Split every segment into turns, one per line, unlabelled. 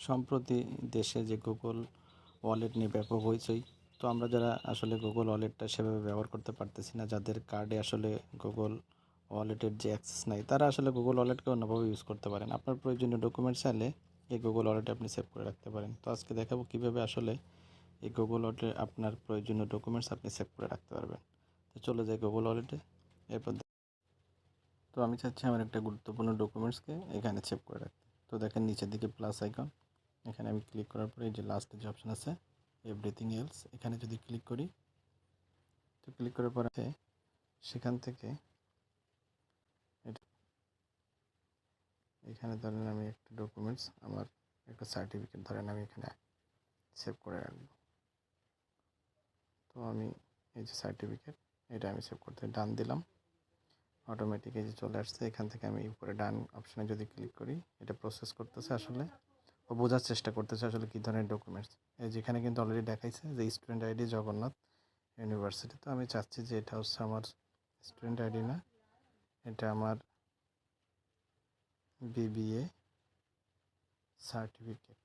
সম্প্রতি দেশে যে গুগল ওয়ালেট নিয়ে ব্যাপক হইচই। তো আমরা যারা আসলে গুগল ওয়ালেটটা সেভাবে ব্যবহার করতে পারতেছি না, যাদের কার্ডে আসলে গুগল ওয়ালেটের যে অ্যাক্সেস নাই, তারা আসলে গুগল ওয়ালেটকে অন্যভাবে ইউজ করতে পারেন। আপনার প্রয়োজনীয় ডকুমেন্টস চাইলে এই গুগল ওয়ালেটে আপনি সেভ করে রাখতে পারেন। তো আজকে দেখাবো কীভাবে আসলে এই গুগল ওয়ালেটে আপনার প্রয়োজনীয় ডকুমেন্টস আপনি সেভ করে রাখতে পারবেন। তো চলে যাই গুগল ওয়ালেটে। এরপর তো আমি চাচ্ছি আমার একটা গুরুত্বপূর্ণ ডকুমেন্টসকে এখানে সেভ করে রাখতে। তো দেখেন নিচের দিকে প্লাস আইকন, এখানে আমি ক্লিক করার পরে এই যে লাস্টে যে অপশান আছে এভরিথিং এলস, এখানে যদি ক্লিক করি, তো ক্লিক করার পরে সেখান থেকে এখানে ধরেন আমি একটা ডকুমেন্টস, আমার একটা সার্টিফিকেট ধরেন আমি এখানে সেভ করে রাখবো। তো আমি এই যে সার্টিফিকেট, এটা আমি সেভ করতে ডান দিলাম, অটোমেটিক এই যে চলে আসছে। এখান থেকে আমি উপরে ডান অপশানে যদি ক্লিক করি, এটা প্রসেস করতেছে, আসলে ও বোঝার চেষ্টা করতেছে আসলে কী ধরনের ডকুমেন্টস। এই যেখানে কিন্তু অলরেডি দেখাইছে যে স্টুডেন্ট আইডি জগন্নাথ ইউনিভার্সিটি। তো আমি চাচ্ছি যে এটা হচ্ছে আমার স্টুডেন্ট আইডি না, এটা আমার বিবিএ সার্টিফিকেট।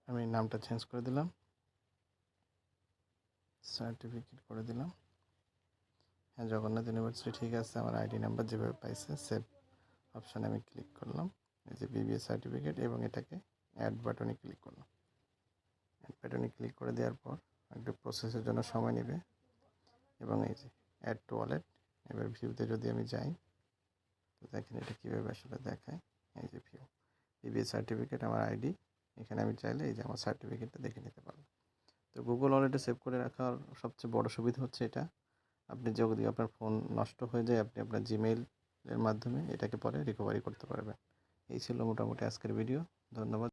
আমি নামটা চেঞ্জ করে দিলাম, সার্টিফিকেট করে দিলাম। হ্যাঁ, জগন্নাথ ইউনিভার্সিটি ঠিক আছে। আমার আইডি নাম্বার যেভাবে পাইছে সেভ অপশানে আমি ক্লিক করলাম, এই যে বিবিএ সার্টিফিকেট, এবং এটাকে অ্যাড বাটনে ক্লিক করলাম। অ্যাড বাটনে ক্লিক করে দেওয়ার পর একটু প্রসেসের জন্য সময় নেবে, এবং এই যে অ্যাড টু ওয়ালেট, এবার ভিউতে যদি আমি যাই, তো দেখেন এটা কীভাবে আসলে দেখায়। এই যে ভিউ, বিবিএ সার্টিফিকেট, আমার আইডি, এখানে আমি চাইলে এই যে আমার সার্টিফিকেটটা দেখে নিতে পারবো। তো গুগল ওয়ালেটে সেভ করে রাখার সবচেয়ে বড় সুবিধা হচ্ছে এটা, আপনি যদি আপনার ফোন নষ্ট হয়ে যায়, আপনি আপনার জিমেইলের মাধ্যমে এটাকে পরে রিকভারি করতে পারবেন। এই ছিল মোটামুটি আজকের ভিডিও। ধন্যবাদ।